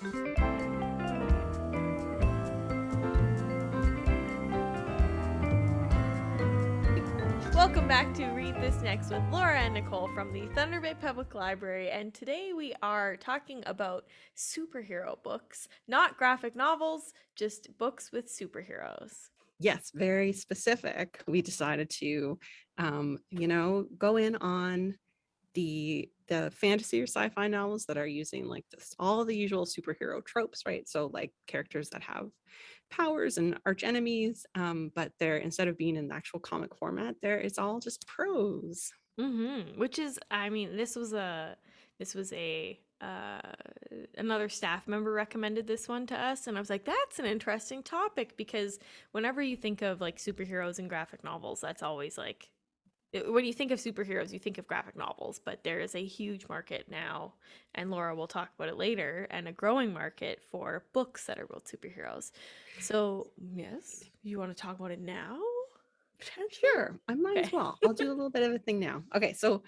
Welcome back to Read This Next with Laura and Nicole from the Thunder Bay Public Library, and today we are talking about superhero books, not graphic novels, just books with superheroes. Yes, very specific. We decided to, go in on the fantasy or sci-fi novels that are using like this, all the usual superhero tropes, right? So like characters that have powers and arch enemies, but they're instead of being in the actual comic format, it's all just prose. Which is, I mean, this was a another staff member recommended this one to us, and I was like, that's an interesting topic because whenever you think of like superheroes and graphic novels, that's always like when you think of superheroes, you think of graphic novels, but there is a huge market now, and Laura will talk about it later, and a growing market for books that are real superheroes. So, yes, you want to talk about it now? Potentially? Sure, I might as Okay. well. I'll do a little bit of a thing now. Okay, so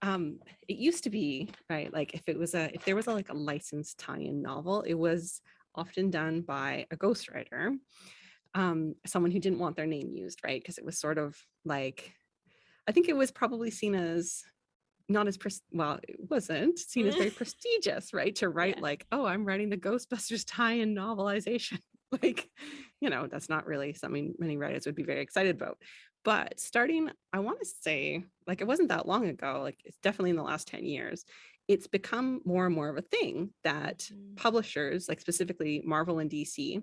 it used to be, right, like if there was like a licensed tie-in novel, it was often done by a ghostwriter, someone who didn't want their name used, right? Because it was sort of like, I think it was probably seen as not as well, it wasn't seen as very prestigious, right? To write Yeah. like, oh, I'm writing the Ghostbusters tie-in novelization. Like, that's not really something many writers would be very excited about. But starting, I want to say, like, it wasn't that long ago, like it's definitely in the last 10 years, it's become more and more of a thing that publishers, like specifically Marvel and DC,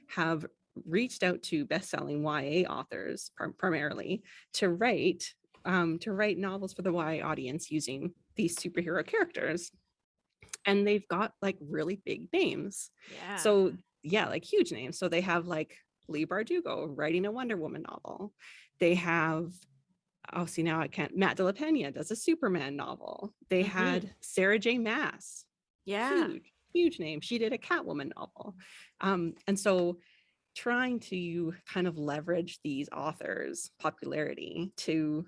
have reached out to best-selling YA authors primarily to write novels for the YA audience using these superhero characters. And they've got like really big names. Yeah. So yeah, like huge names. So they have like Lee Bardugo writing a Wonder Woman novel. They have, oh, see, now I can't. Matt De La Pena does a Superman novel. They had Sarah J. Maas. Yeah. Huge name. She did a Catwoman novel. And so trying to kind of leverage these authors' popularity to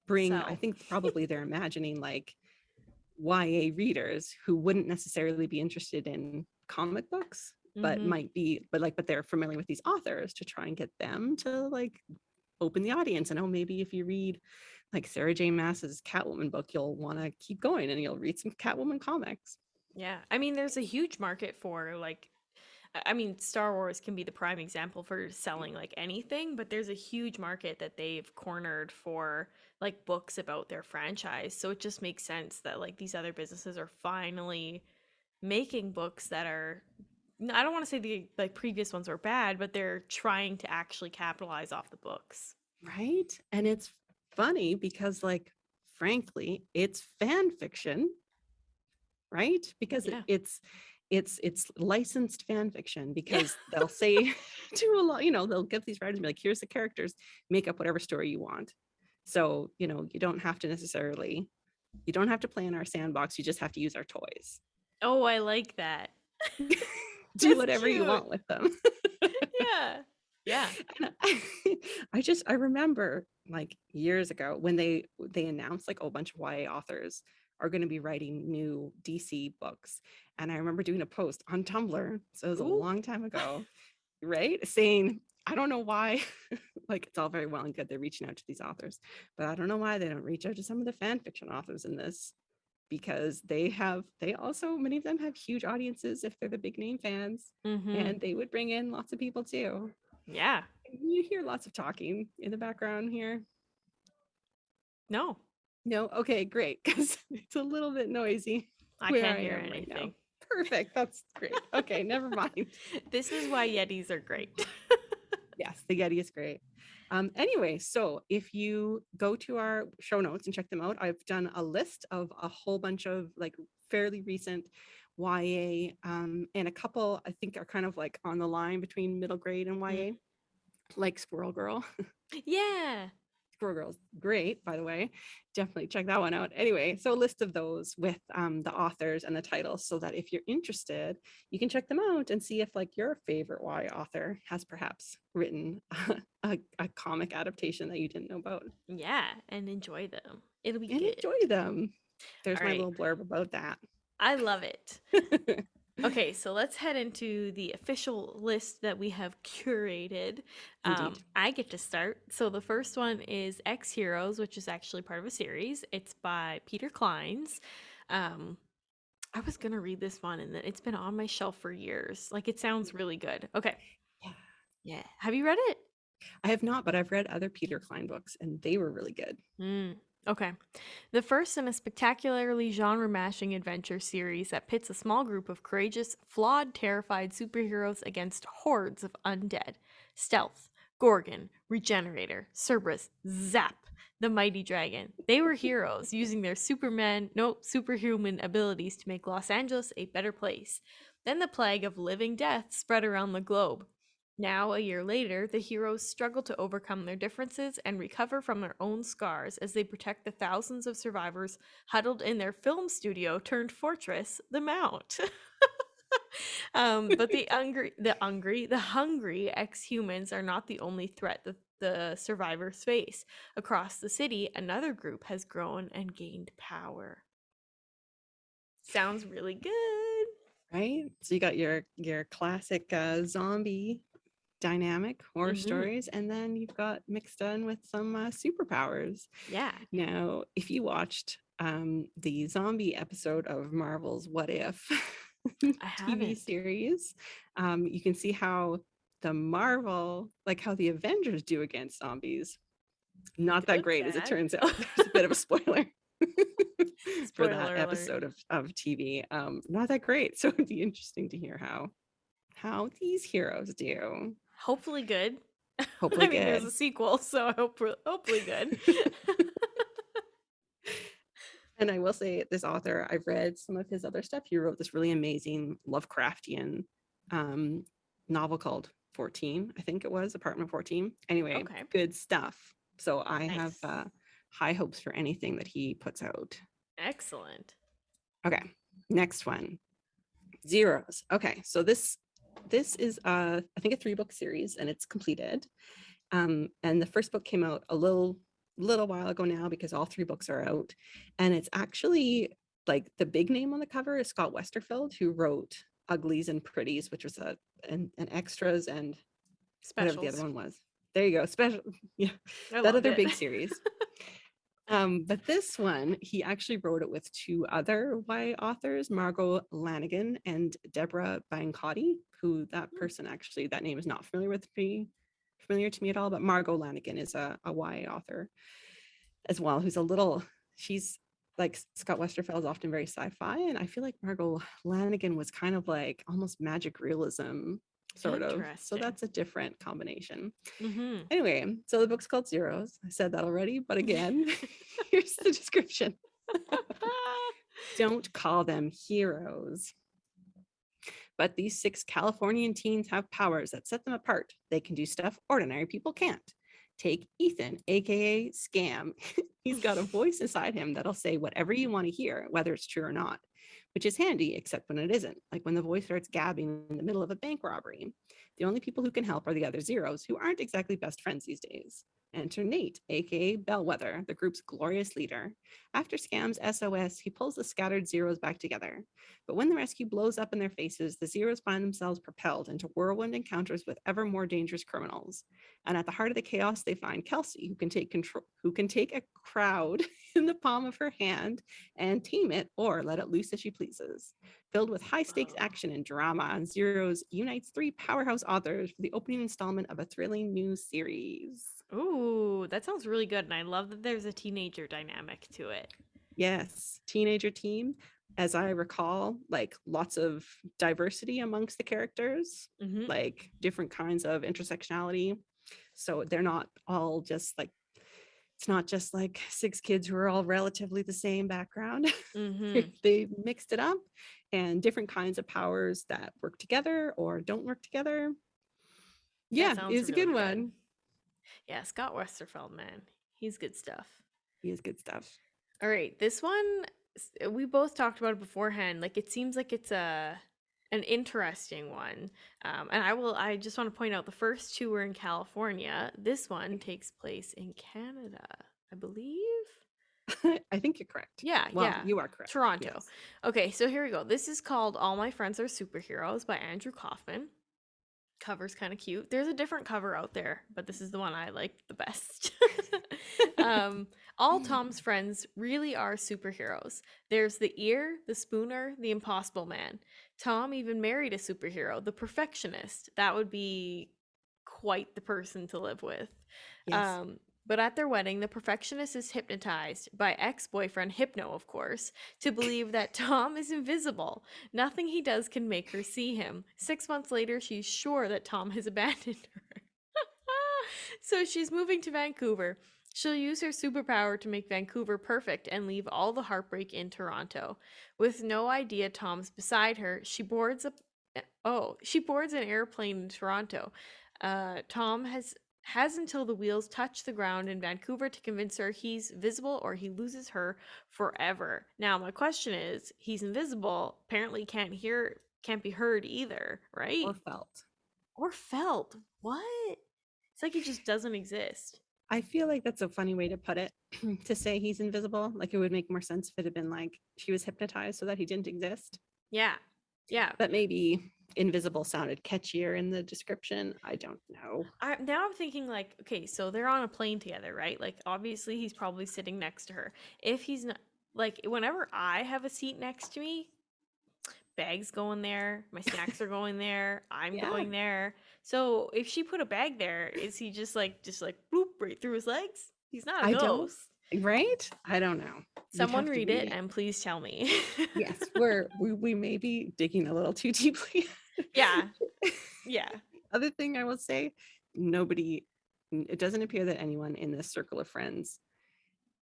bring, I think probably they're imagining like YA readers who wouldn't necessarily be interested in comic books, but might be, but they're familiar with these authors, to try and get them to like open the audience. And oh, maybe if you read like Sarah J. Maas's Catwoman book, you'll want to keep going and you'll read some Catwoman comics. Yeah. I mean, there's a huge market for like, I mean, Star Wars can be the prime example for selling like anything, but there's a huge market that they've cornered for like books about their franchise. So it just makes sense that like these other businesses are finally making books that are, I don't want to say the like previous ones were bad, but they're trying to actually capitalize off the books. Right. And it's funny because, like, frankly, it's fan fiction, right? Because Yeah. it's licensed fan fiction, because they'll say to a lot, they'll give these writers and be like, here's the characters, make up whatever story you want. So, you don't have to necessarily, you don't have to play in our sandbox. You just have to use our toys. Oh, I like that. Do whatever you want with them. Yeah. Yeah. And I remember like years ago when they announced like a bunch of YA authors are going to be writing new DC books. And I remember doing a post on Tumblr, so it was a long time ago, right? Saying, I don't know why, like it's all very well and good they're reaching out to these authors, but I don't know why they don't reach out to some of the fan fiction authors in this, because they also, many of them have huge audiences if they're the big name fans, and they would bring in lots of people too. Yeah. You hear lots of talking in the background here? No. Okay, great, because it's a little bit noisy. I can't hear anything. Right now. Perfect, that's great. Okay, never mind. This is why Yetis are great. Yes, the Yeti is great. Anyway, so if you go to our show notes and check them out, I've done a list of a whole bunch of like fairly recent YA, and a couple I think are kind of like on the line between middle grade and YA, like Squirrel Girl. Yeah. Squirrel Girl's great, by the way. Definitely check that one out. Anyway, so a list of those with the authors and the titles, so that if you're interested, you can check them out and see if like your favorite YA author has perhaps written a comic adaptation that you didn't know about. Yeah, and enjoy them. It'll be And good. enjoy them. There's All my right. little blurb about that. I love it. Okay, so let's head into the official list that we have curated. Indeed. I get to start. So the first one is X Heroes, which is actually part of a series. It's by Peter Kleins. Um, I was gonna read this one, and then it's been on my shelf for years. Like, it sounds really good. Okay, Yeah. yeah. Have you read it? I have not, but I've read other Peter Klein books and they were really good. Mm, okay. The first in a spectacularly genre mashing adventure series that pits a small group of courageous, flawed, terrified superheroes against hordes of undead. Stealth, Gorgon, Regenerator, Cerberus, Zap, the mighty dragon. They were heroes using their superhuman abilities to make Los Angeles a better place. Then the plague of living death spread around the globe. Now, a year later, the heroes struggle to overcome their differences and recover from their own scars as they protect the thousands of survivors huddled in their film studio turned fortress, the Mount. But the hungry ex-humans are not the only threat that the survivors face. Across the city, another group has grown and gained power. Sounds really good. Right? So you got your classic zombie dynamic horror Mm-hmm. stories, and then you've got mixed in with some superpowers. Yeah, Now, if you watched the zombie episode of Marvel's What If I TV haven't. series, you can see how the Marvel, like how the Avengers do against zombies, not that Good, great as it bad. turns out. There's a bit of a spoiler for that Spoiler alert. episode of TV. Not that great. So it'd be interesting to hear how these heroes do. Hopefully good. Hopefully I mean, there's good. a sequel, so I hope hopefully good. And I will say, this author, I've read some of his other stuff. He wrote this really amazing Lovecraftian um, novel called 14, I think it was, Apartment 14. Anyway, Okay, good stuff. So I have nice. high hopes for anything that he puts out. Excellent. Okay, next one, Zeros. Okay, so this is I think a 3-book series, and it's completed. And the first book came out a little while ago now because all 3 books are out, and it's actually like the big name on the cover is Scott Westerfeld, who wrote Uglies and Pretties, which was an extras and whatever the other Specials. one was. There you go, special. Yeah, I that loved other it. big series. But this one, he actually wrote it with 2 other YA authors, Margot Lanigan and Deborah Bancotti, who that person actually, that name is not familiar to me at all, but Margot Lanigan is a YA author as well, who's she's like Scott Westerfeld is often very sci-fi, and I feel like Margot Lanigan was kind of like almost magic realism, sort of. So Interesting. that's a different combination. Mm-hmm. Anyway, so the book's called Zeros. I said that already, but again, here's the description. Don't call them heroes. But these 6 Californian teens have powers that set them apart. They can do stuff ordinary people can't. Take Ethan, aka Scam. He's got a voice inside him that'll say whatever you want to hear, whether it's true or not, which is handy, except when it isn't, like when the voice starts gabbing in the middle of a bank robbery. The only people who can help are the other Zeros, who aren't exactly best friends these days. Enter Nate, aka Bellwether, the group's glorious leader. After Scam's SOS, he pulls the scattered Zeros back together. But when the rescue blows up in their faces, the Zeros find themselves propelled into whirlwind encounters with ever more dangerous criminals. And at the heart of the chaos, they find Kelsey, who can take a crowd in the palm of her hand and tame it or let it loose as she pleases. Filled with high-stakes Whoa. action and drama, Zeros unites 3 powerhouse authors for the opening installment of a thrilling new series. Ooh, that sounds really good, and I love that there's a teenager dynamic to it. Yes, teenager team. As I recall, like lots of diversity amongst the characters, Mm-hmm. like different kinds of intersectionality. So they're not all just like, it's not just like 6 kids who are all relatively the same background. Mm-hmm. They mixed it up, and different kinds of powers that work together or don't work together. That Yeah, sounds it's a really good good. one. Yeah, Scott Westerfeld, man. He's good stuff. He is good stuff. All right, this one we both talked about it beforehand. Like, it seems like it's an interesting one. And I just want to point out the first 2 were in California. This one takes place in Canada, I believe. I think you're correct. Yeah, Well, yeah. you are correct. Toronto. Yes. Okay, so here we go. This is called All My Friends Are Superheroes by Andrew Kaufman. Cover's kind of cute. There's a different cover out there, but this is the one I like the best. um, all Tom's friends really are superheroes. There's the Ear, the Spooner, the Impossible Man. Tom even married a superhero, the Perfectionist. That would be quite the person to live with. Yes. Um, but at their wedding, the Perfectionist is hypnotized by ex-boyfriend Hypno, of course, to believe that Tom is invisible. Nothing he does can make her see him. 6 months later, she's sure that Tom has abandoned her. So she's moving to Vancouver. She'll use her superpower to make Vancouver perfect and leave all the heartbreak in Toronto. With no idea Tom's beside her, she boards an airplane in Toronto. Tom has until the wheels touch the ground in Vancouver to convince her he's visible or he loses her forever. Now, my question is, he's invisible, apparently can't be heard either, Or right? felt. Or felt. What? It's like he just doesn't exist. I feel like that's a funny way to put it, to say he's invisible. Like it would make more sense if it had been like she was hypnotized so that he didn't exist. Yeah. Yeah. But maybe invisible sounded catchier in the description. I don't know. Now I'm thinking like, okay, so they're on a plane together, right? Like obviously he's probably sitting next to her. If he's not, like, whenever I have a seat next to me, bags going there, my snacks are going there, I'm Yeah, going there. So if she put a bag there, is he just like bloop right through his legs? He's not a I don't. ghost. Right? I don't know. We'd Someone have to read it be. and please tell me. Yes, we may be digging a little too deeply. Yeah. Yeah. Other thing I will say, nobody. It doesn't appear that anyone in this circle of friends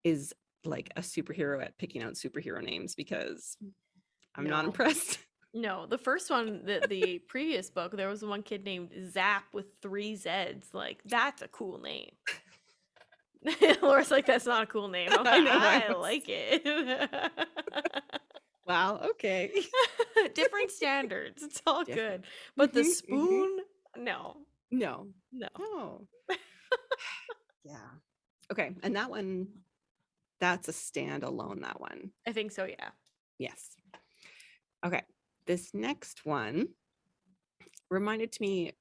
is like a superhero at picking out superhero names because I'm not No. impressed. No, the first one, the previous book, there was one kid named Zap with 3 Z's. Like, that's a cool name. Laura's like, that's not a cool name. I'm I like, know. I like it. Wow. Okay. Different standards. It's all Different. good. But the Mhm. spoon, no, No. no. No. Yeah. Okay. And that one, that's a standalone, that one. I think so, yeah. Yes. Okay. This next one reminded to me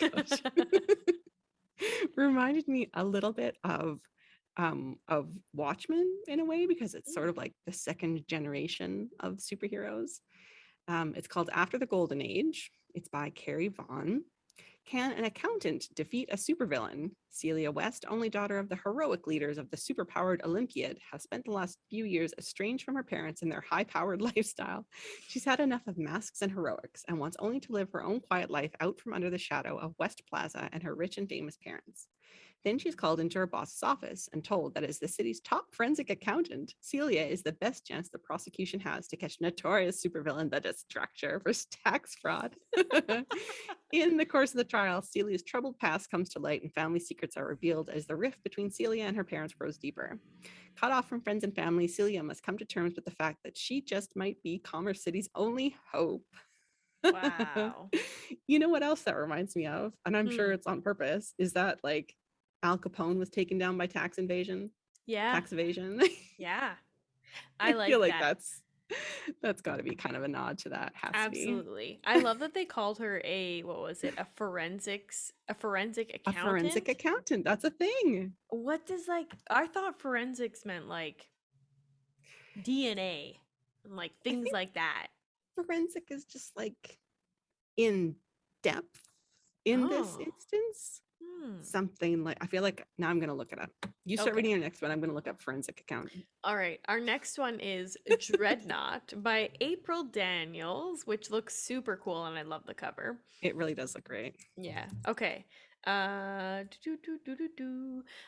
gosh, reminded me a little bit of Watchmen in a way, because it's sort Mm. of like the second generation of superheroes. It's called After the Golden Age. It's by Carrie Vaughn. Can an accountant defeat a supervillain? Celia West, only daughter of the heroic leaders of the superpowered Olympiad, has spent the last few years estranged from her parents and their high-powered lifestyle. She's had enough of masks and heroics and wants only to live her own quiet life out from under the shadow of West Plaza and her rich and famous parents. Then she's called into her boss's office and told that as the city's top forensic accountant, Celia is the best chance the prosecution has to catch notorious supervillain the Distractor for tax fraud. In the course of the trial, Celia's troubled past comes to light and family secrets are revealed as the rift between Celia and her parents grows deeper. Cut off from friends and family, Celia must come to terms with the fact that she just might be Commerce City's only hope. Wow. You know what else that reminds me of? And I'm sure Hmm. it's on purpose, is that like Al Capone was taken down by Yeah. tax evasion. Yeah. I I feel like like that. that's got to be kind of a nod to that. Has to be Absolutely. I love that they called her what was it? A forensic a forensic accountant? accountant. That's a thing. What does I thought forensics meant like DNA and like I things think like that. forensic is just like in depth in this Oh. instance. Hmm. Something like, I feel like now I'm gonna look it up. You start Okay. reading your next one. I'm gonna look up forensic accountant. All right. Our next one is Dreadnought by April Daniels, which looks super cool and I love the cover. It really does look great. Yeah. Okay.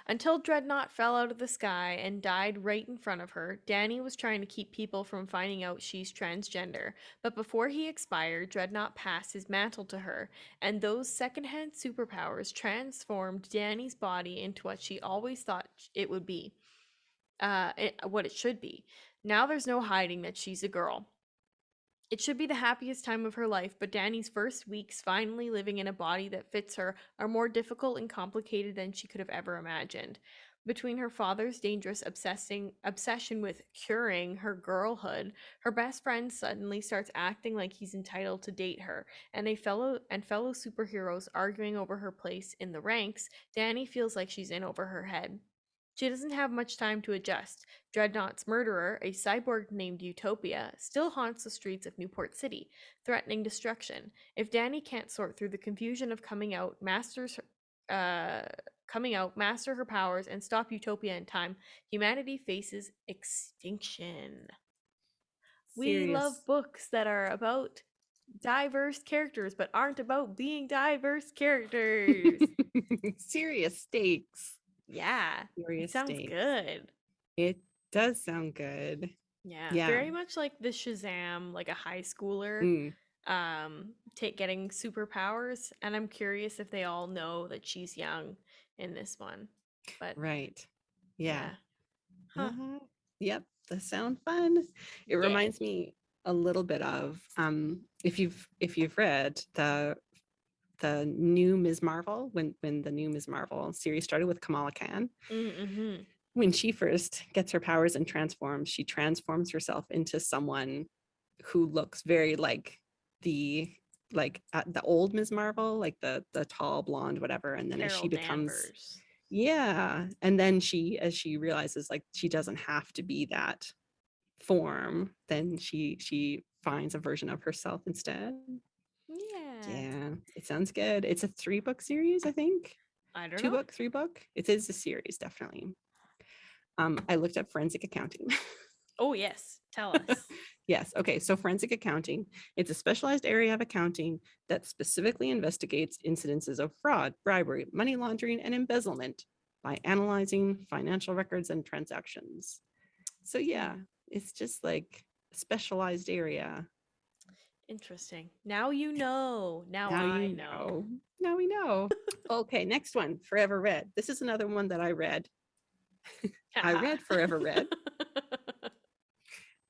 Until Dreadnought fell out of the sky and died right in front of her, Danny was trying to keep people from finding out she's transgender. But before he expired, Dreadnought passed his mantle to her, and those secondhand superpowers transformed Danny's body into what she always thought it would be. What it should be. Now there's no hiding that she's a girl. It should be the happiest time of her life, but Danny's first weeks finally living in a body that fits her are more difficult and complicated than she could have ever imagined. Between her father's dangerous obsession with curing her girlhood, her best friend suddenly starts acting like he's entitled to date her, and fellow superheroes arguing over her place in the ranks, Danny feels like she's in over her head. She doesn't have much time to adjust. Dreadnought's murderer, a cyborg named Utopia, still haunts the streets of Newport City, threatening destruction. If Danny can't sort through the confusion of uh, master her powers, and stop Utopia in time, humanity faces extinction. We love Serious. books that are about diverse characters but aren't about being diverse characters. Serious stakes. Yeah, it Serious sounds stakes. good. It does sound good. Yeah, Yeah. very much like the Shazam, like a high schooler Mm, take getting superpowers, and I'm curious if they all know that she's young in this one. But right. Yeah. yeah. Huh. Uh-huh. Yep. That sound fun. It Yeah. reminds me a little bit of if you've read the new Ms. Marvel, when the new Ms. Marvel series started with Kamala Khan. Mm-hmm. When she first gets her powers and transforms, she transforms herself into someone who looks very like the the old Ms. Marvel, like the tall blonde whatever. And then as Carol she becomes, Danvers. yeah, and then as she realizes like she doesn't have to be that form, then she finds a version of herself instead. Yeah. Yeah, it sounds good. It's a 3-book series, I think. I don't Two know. book, 3-book. It is a series, definitely. I looked up forensic accounting. Oh, yes. Tell us. Yes. Okay. So forensic accounting, it's a specialized area of accounting that specifically investigates incidences of fraud, bribery, money laundering, and embezzlement by analyzing financial records and transactions. So yeah, Hmm. it's just like a specialized area. Interesting. Now you know. Now Now I you know. know. Now we know. Okay, next one, Forever Red. This is another one that I read. I Haha. read Forever Red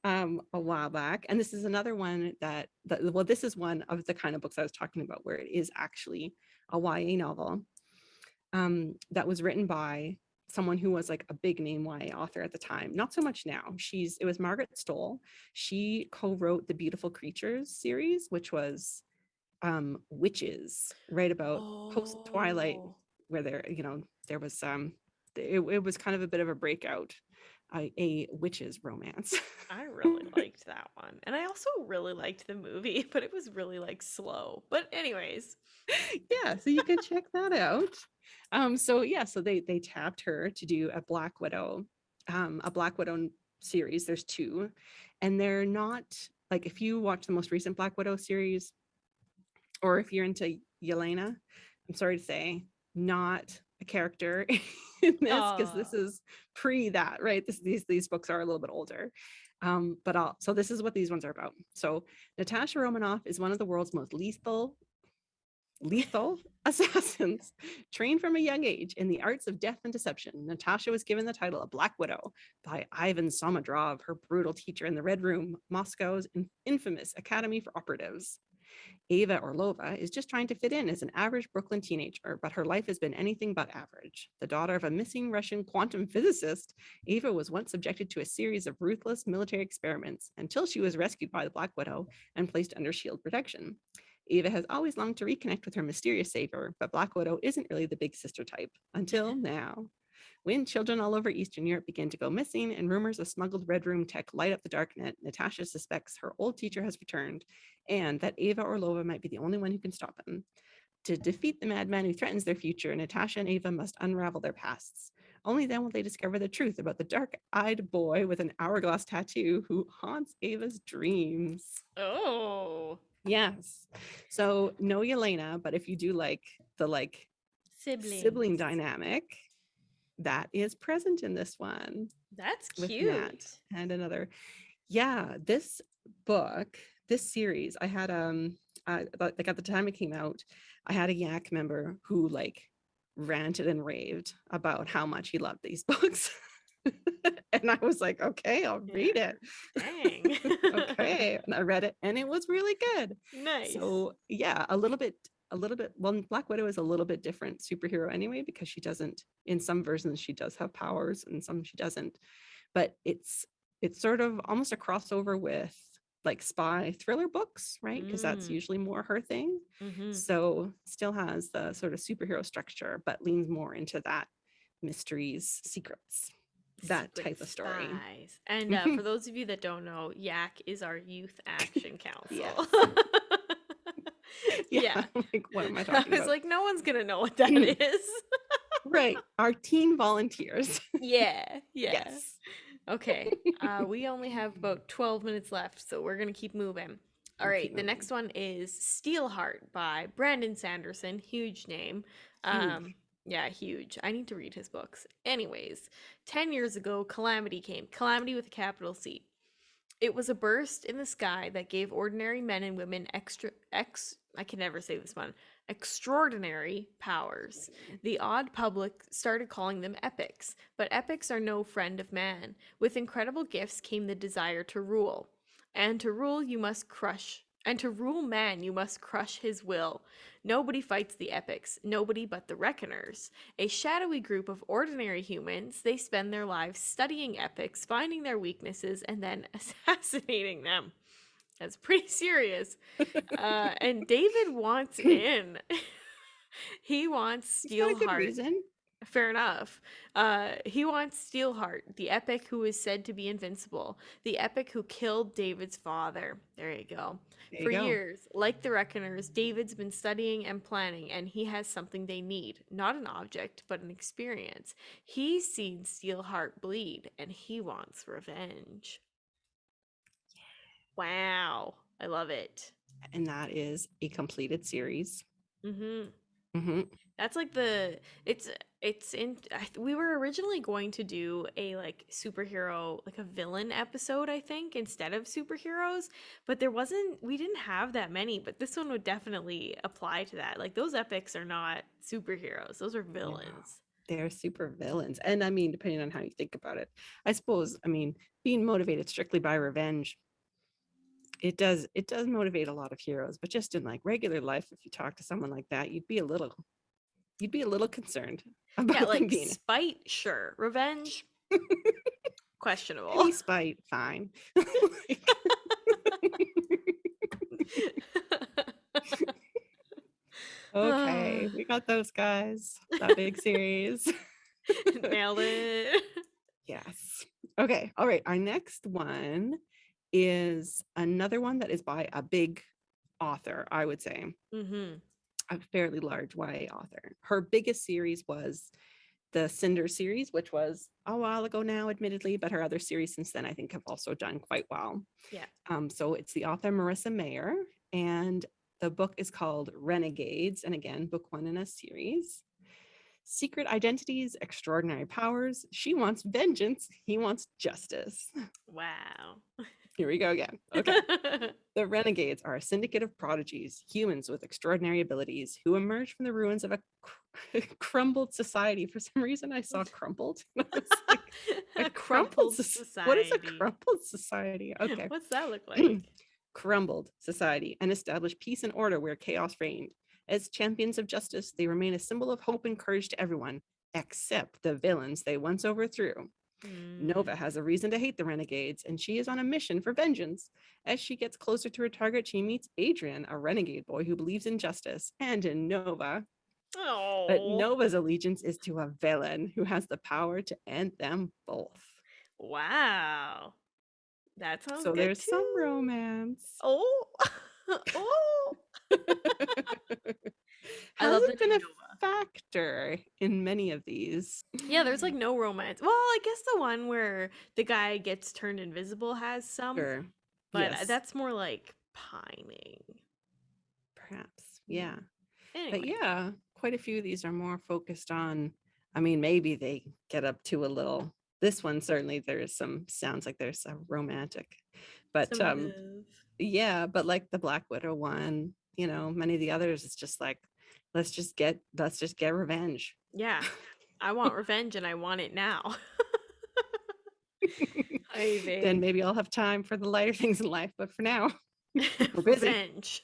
a while back, and this is another one that well, this is one of the kind of books I was talking about where it is actually a YA novel that was written by someone who was like a big name YA author at the time. Not so much now. It was Margaret Stoll. She co-wrote the Beautiful Creatures series, which was witches, right about post Twilight, Oh, where there was it was kind of a bit of a breakout, a witches romance. I really liked that one. And I also really liked the movie, but it was really like slow. But anyways. Yeah, so you can check that out. So yeah, so they tapped her to do a Black Widow series. There's two, and they're not like, if you watch the most recent Black Widow series, or if you're into Yelena, I'm sorry to say, not a character in this, because Uh this is pre that, right? These books are a little bit older. So this is what these ones are about. So Natasha Romanoff is one of the world's most lethal assassins. Trained from a young age in the arts of death and deception, Natasha was given the title of Black Widow by Ivan Somadrov, her brutal teacher in the Red Room, Moscow's infamous academy for operatives. Ava Orlova is just trying to fit in as an average Brooklyn teenager, but her life has been anything but average. The daughter of a missing Russian quantum physicist, Ava was once subjected to a series of ruthless military experiments until she was rescued by the Black Widow and placed under shield protection. Ava has always longed to reconnect with her mysterious savior, but Black Widow isn't really the big sister type until now. When children all over Eastern Europe begin to go missing and rumors of smuggled Red Room tech light up the darknet, Natasha suspects her old teacher has returned and that Ava Orlova might be the only one who can stop him. To defeat the madman who threatens their future, Natasha and Ava must unravel their pasts. Only then will they discover the truth about the dark-eyed boy with an hourglass tattoo who haunts Ava's dreams. oh. Yes. So no Yelena, but if you do like the sibling Siblings. dynamic, that is present in this one That's with Nat cute. and another. Yeah, this series, I had like at the time it came out, I had a Yak member who like ranted and raved about how much he loved these books. And I was like, okay, I'll read Yeah. it. Dang. Okay. And I read it and it was really good. Nice. So yeah, a little bit a little bit, well, Black Widow is a little bit different superhero anyway, because she doesn't, in some versions, she does have powers and some she doesn't. But it's sort of almost a crossover with like spy thriller books, right? Because that's Mm. usually more her thing. Mm-hmm. So still has the sort of superhero structure, but leans more into that mysteries, secrets, that Secret type of story. spies. And for those of you that don't know, Yak is our youth action council. Yes. Yeah. Yeah. Like, what am I I talking was about? like, no one's gonna know what that is. Right. Our teen volunteers. Yeah, yeah. Yes. Okay. We only have about 12 minutes left, so we're gonna keep moving. All We'll keep right, the moving. next one is Steelheart by Brandon Sanderson. Huge name. Huge. Yeah, huge. I need to read his books. Anyways, 10 years ago, Calamity came. Calamity with a capital C. It was a burst in the sky that gave ordinary men and women I can never say this one, extraordinary powers. The odd public started calling them epics, but epics are no friend of man. With incredible gifts came the desire to rule. And to rule man, you must crush his will. Nobody fights the epics, nobody but the Reckoners. A shadowy group of ordinary humans, they spend their lives studying epics, finding their weaknesses, and then assassinating them. That's pretty serious. And David wants in. He wants He's got a good Steelheart. reason. Fair enough. He wants Steelheart, the epic who is said to be invincible, the epic who killed David's father. There you go. There you For go. years, like the Reckoners, David's been studying and planning, and he has something they need. Not an object, but an experience. He's seen Steelheart bleed, and he wants revenge. Wow. I love it. And that is a completed series. Mm-hmm. Mm-hmm. That's like it's in we were originally going to do a like superhero like a villain episode I think instead of superheroes, but we didn't have that many, but this one would definitely apply to that. Like those epics are not superheroes. Those are Yeah. villains. They're super villains. And I mean, depending on how you think about it, I suppose, I mean, being motivated strictly by revenge, it does motivate a lot of heroes, but just in like regular life, if you talk to someone like that, you'd be a little concerned Yeah, about them like being spite, sure. Revenge, questionable. petty spite, fine. Like, okay, we got those guys, that big series. Nailed it. Yes. Okay. All right. Our next one is another one that is by a big author, I would say, Mm-hmm. a fairly large YA author. Her biggest series was the Cinder series, which was a while ago now, admittedly, but her other series since then, I think, have also done quite well. Yeah. So it's the author Marissa Mayer, and the book is called Renegades, and again, book one in a series. Secret identities, extraordinary powers. She wants vengeance. He wants justice. Wow. Here we go again. Okay. The Renegades are a syndicate of prodigies, humans with extraordinary abilities who emerge from the ruins of a crumbled society. For some reason, I saw crumbled. I was like, A crumpled society. What is a crumbled society? Okay. What's that look like? Crumbled society and establish peace and order where chaos reigned. As champions of justice, they remain a symbol of hope and courage to everyone, except the villains they once overthrew. Nova has a reason to hate the Renegades, and she is on a mission for vengeance. As she gets closer to her target, she meets Adrian, a renegade boy who believes in justice and in Nova. But Oh, Nova's allegiance is to a villain who has the power to end them both. wow. That sounds So good there's some too. romance. Oh, oh. I love the Hasn't been name a Nova. factor in many of these. Yeah, there's like no romance. Well, I guess the one where the guy gets turned invisible has some, Sure. but Yes. that's more like pining. Perhaps. Yeah. But Anyway, yeah, quite a few of these are more focused on, I mean, maybe they get up to a little, this one certainly there's some, sounds like there's a romantic, but some love. yeah, but like the Black Widow one, many of the others, it's just like, let's just get revenge. Yeah, I want revenge and I want it now. Then maybe I'll have time for the lighter things in life, but for now, we're busy. Revenge.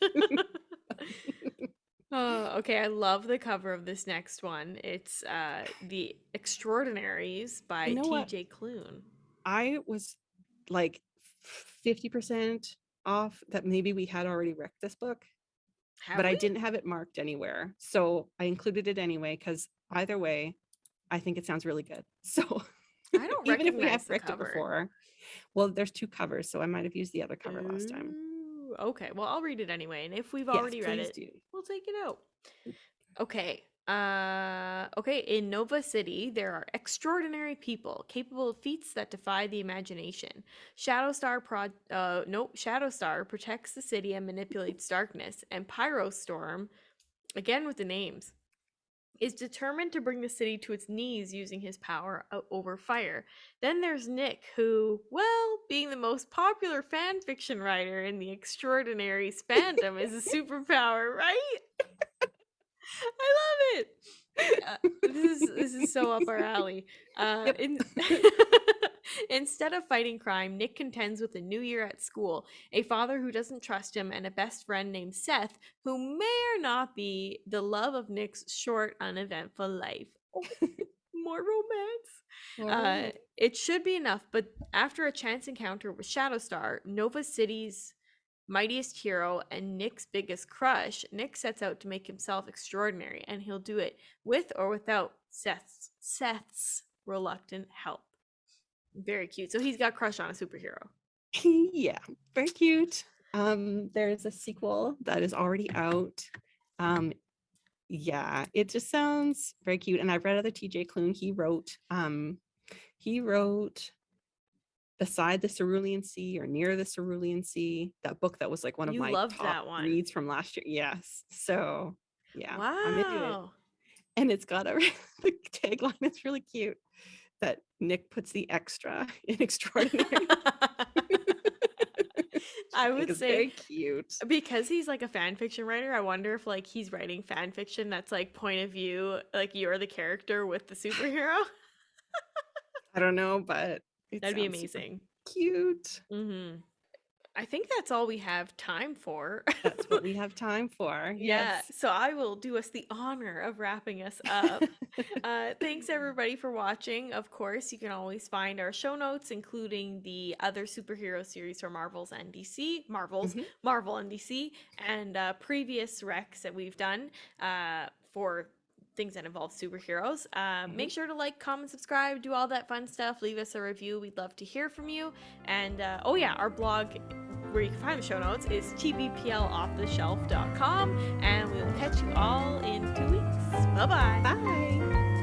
Okay, I love the cover of this next one. It's The Extraordinaries You by know what? TJ Klune. I was like 50% off that maybe we had already wrecked this book, but Have I we? didn't have it marked anywhere. So I included it anyway because either way, I think it sounds really good. So I don't even if we have recognize the wrecked it cover. before, well, there's two covers, so I might have used the other cover last time. Ooh, okay, well, I'll read it anyway, and if we've Yes, already read please it, do. we'll take it out. Okay. Okay, in Nova City, there are extraordinary people capable of feats that defy the imagination. Shadowstar protects the city and manipulates darkness, and Pyrostorm, again with the names, is determined to bring the city to its knees using his power over fire. Then there's Nick, who, well, being the most popular fan fiction writer in the Extraordinaries fandom is a superpower, right? I love it. This is so up our alley. Yep. In Instead of fighting crime, Nick contends with a new year at school, a father who doesn't trust him, and a best friend named Seth, who may or not be the love of Nick's short, uneventful life. Oh, more More romance. it should be enough, but after a chance encounter with Shadowstar, Nova City's mightiest hero and Nick's biggest crush, Nick sets out to make himself extraordinary, and he'll do it with or without Seth's reluctant help. Very cute. So he's got crush on a superhero. Yeah, very cute. There's a sequel that is already out. Yeah, it just sounds very cute. And I've read other TJ Klune. He wrote Beside the Cerulean Sea or Near the Cerulean Sea, that book that was like one of You my loved top that one. reads from last year. Yes. So yeah, I'm into it. Wow. And it's got a the tagline that's really cute that Nick puts the extra in extraordinary. I I think would is say very cute. because he's like a fan fiction writer, I wonder if like he's writing fan fiction that's like point of view, like you're the character with the superhero. I don't know, but it That'd be sounds super amazing. cute. Mm-hmm. I think that's all we have time for. That's what we have time for. Yeah, Yes. so I will do us the honor of wrapping us up. Thanks everybody for watching. Of course, you can always find our show notes, including the other superhero series for Mhm. Marvel and DC, and previous recs that we've done for things that involve superheroes. Mhm. Make sure to like, comment, subscribe, do all that fun stuff. Leave us a review. We'd love to hear from you. And oh yeah, our blog where you can find the show notes is tbplofftheshelf.com, and we will catch you all in 2 weeks. Bye-bye. Bye.